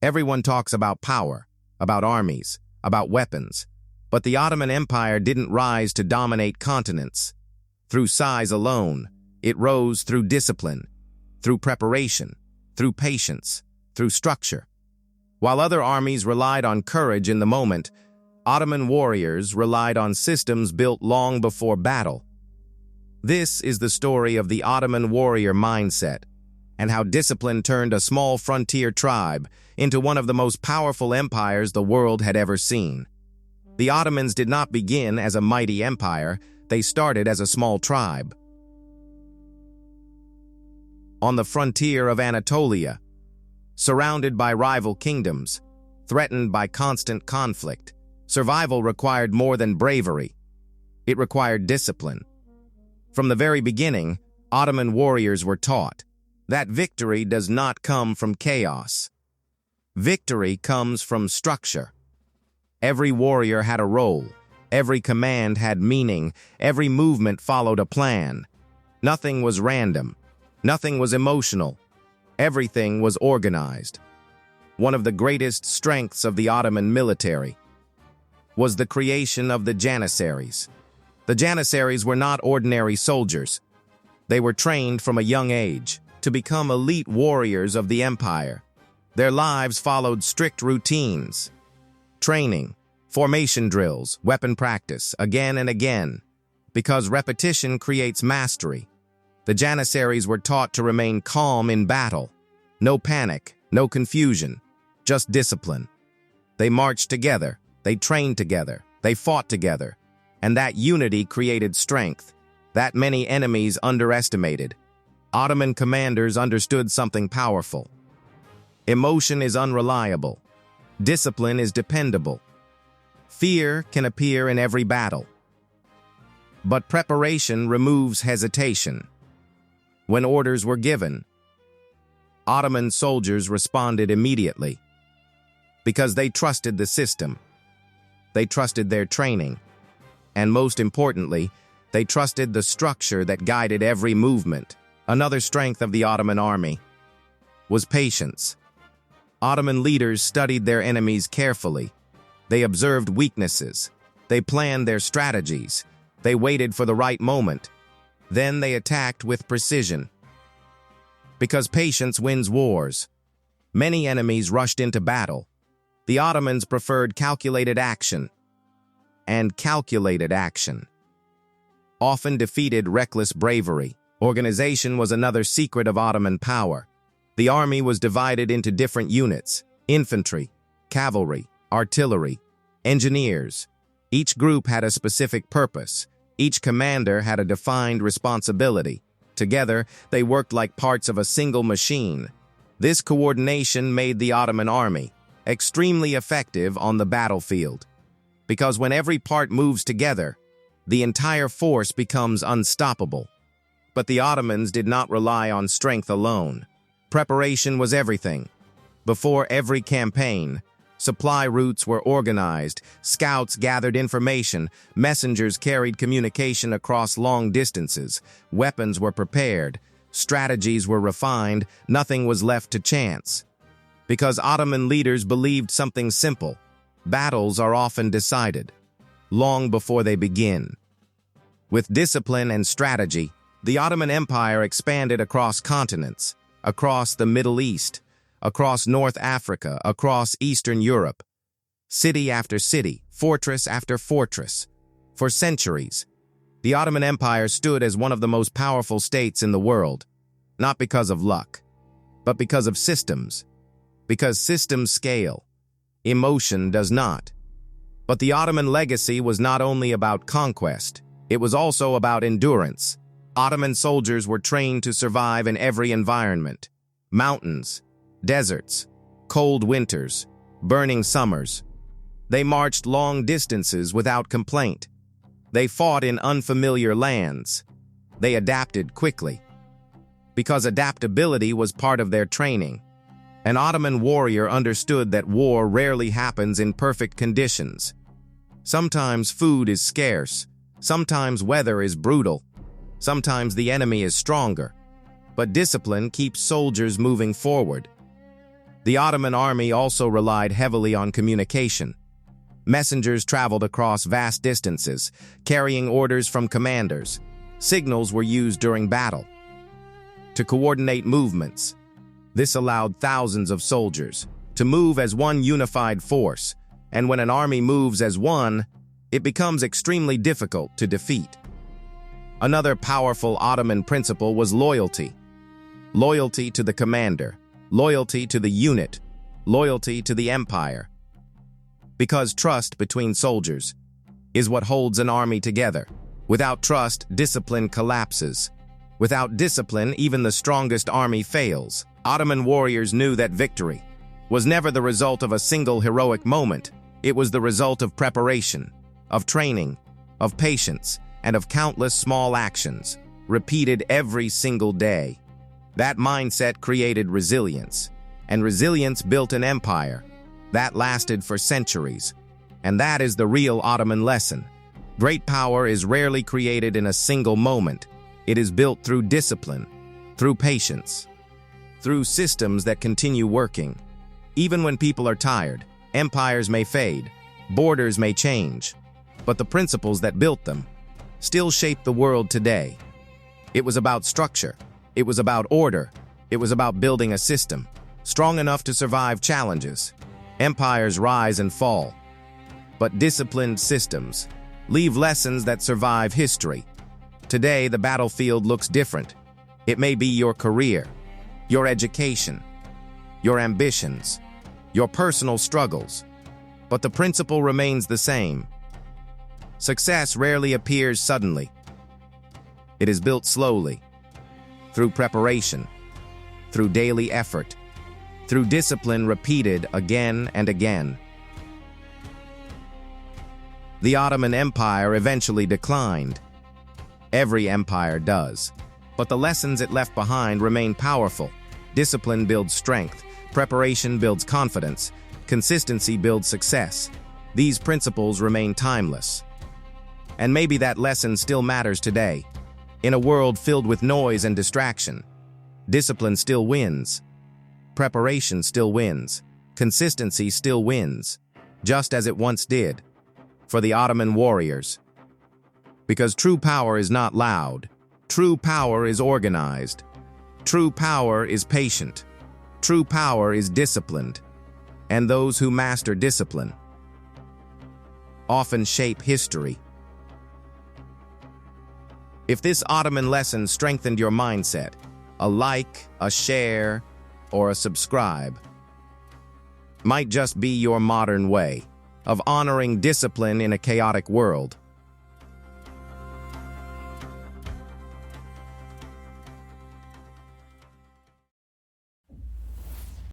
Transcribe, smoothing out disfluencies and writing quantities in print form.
Everyone talks about power, about armies, about weapons, but the Ottoman Empire didn't rise to dominate continents. Through size alone, it rose through discipline, through preparation, through patience, through structure. While other armies relied on courage in the moment, Ottoman warriors relied on systems built long before battle. This is the story of the Ottoman warrior mindset, and how discipline turned a small frontier tribe into one of the most powerful empires the world had ever seen. The Ottomans did not begin as a mighty empire, they started as a small tribe. On the frontier of Anatolia, surrounded by rival kingdoms, threatened by constant conflict, survival required more than bravery. It required discipline. From the very beginning, Ottoman warriors were taught that victory does not come from chaos. Victory comes from structure. Every warrior had a role. Every command had meaning. Every movement followed a plan. Nothing was random. Nothing was emotional. Everything was organized. One of the greatest strengths of the Ottoman military was the creation of the Janissaries. The Janissaries were not ordinary soldiers. They were trained from a young age to become elite warriors of the empire. Their lives followed strict routines, training, formation drills, weapon practice, again and again, because repetition creates mastery. The Janissaries were taught to remain calm in battle. No panic, no confusion, just discipline. They marched together, they trained together, they fought together, and that unity created strength that many enemies underestimated. Ottoman commanders understood something powerful. Emotion is unreliable. Discipline is dependable. Fear can appear in every battle. But preparation removes hesitation. When orders were given, Ottoman soldiers responded immediately because they trusted the system. They trusted their training. And most importantly, they trusted the structure that guided every movement. Another strength of the Ottoman army was patience. Ottoman leaders studied their enemies carefully. They observed weaknesses. They planned their strategies. They waited for the right moment. Then they attacked with precision. Because patience wins wars. Many enemies rushed into battle. The Ottomans preferred calculated action. And calculated action often defeated reckless bravery. Organization was another secret of Ottoman power. The army was divided into different units: infantry, cavalry, artillery, engineers. Each group had a specific purpose. Each commander had a defined responsibility. Together, they worked like parts of a single machine. This coordination made the Ottoman army extremely effective on the battlefield. Because when every part moves together, the entire force becomes unstoppable. But the Ottomans did not rely on strength alone. Preparation was everything. Before every campaign, supply routes were organized, scouts gathered information, messengers carried communication across long distances, weapons were prepared, strategies were refined, nothing was left to chance. Because Ottoman leaders believed something simple: battles are often decided long before they begin. With discipline and strategy, the Ottoman Empire expanded across continents, across the Middle East, across North Africa, across Eastern Europe. City after city, fortress after fortress. For centuries, the Ottoman Empire stood as one of the most powerful states in the world, not because of luck, but because of systems. Because systems scale, emotion does not. But the Ottoman legacy was not only about conquest, it was also about endurance. Ottoman soldiers were trained to survive in every environment: mountains, deserts, cold winters, burning summers. They marched long distances without complaint. They fought in unfamiliar lands. They adapted quickly. Because adaptability was part of their training. An Ottoman warrior understood that war rarely happens in perfect conditions. Sometimes food is scarce. Sometimes weather is brutal. Sometimes the enemy is stronger. But discipline keeps soldiers moving forward. The Ottoman army also relied heavily on communication. Messengers traveled across vast distances, carrying orders from commanders. Signals were used during battle to coordinate movements. This allowed thousands of soldiers to move as one unified force, and when an army moves as one, it becomes extremely difficult to defeat. Another powerful Ottoman principle was loyalty. Loyalty to the commander, loyalty to the unit, loyalty to the empire. Because trust between soldiers is what holds an army together. Without trust, discipline collapses. Without discipline, even the strongest army fails. Ottoman warriors knew that victory was never the result of a single heroic moment. It was the result of preparation, of training, of patience, and of countless small actions, repeated every single day. That mindset created resilience, and resilience built an empire that lasted for centuries. And that is the real Ottoman lesson. Great power is rarely created in a single moment. It is built through discipline, through patience, through systems that continue working. Even when people are tired, empires may fade, borders may change, but the principles that built them still shape the world today. It was about structure. It was about order. It was about building a system strong enough to survive challenges. Empires rise and fall, but disciplined systems leave lessons that survive history. Today, the battlefield looks different. It may be your career, your education, your ambitions, your personal struggles, but the principle remains the same. Success rarely appears suddenly. It is built slowly, through preparation, through daily effort, through discipline repeated again and again. The Ottoman Empire eventually declined. Every empire does. But the lessons it left behind remain powerful. Discipline builds strength. Preparation builds confidence. Consistency builds success. These principles remain timeless. And maybe that lesson still matters today. In a world filled with noise and distraction, discipline still wins. Preparation still wins. Consistency still wins, just as it once did for the Ottoman warriors. Because true power is not loud. True power is organized. True power is patient. True power is disciplined. And those who master discipline often shape history. If this Ottoman lesson strengthened your mindset, a like, a share, or a subscribe might just be your modern way of honoring discipline in a chaotic world.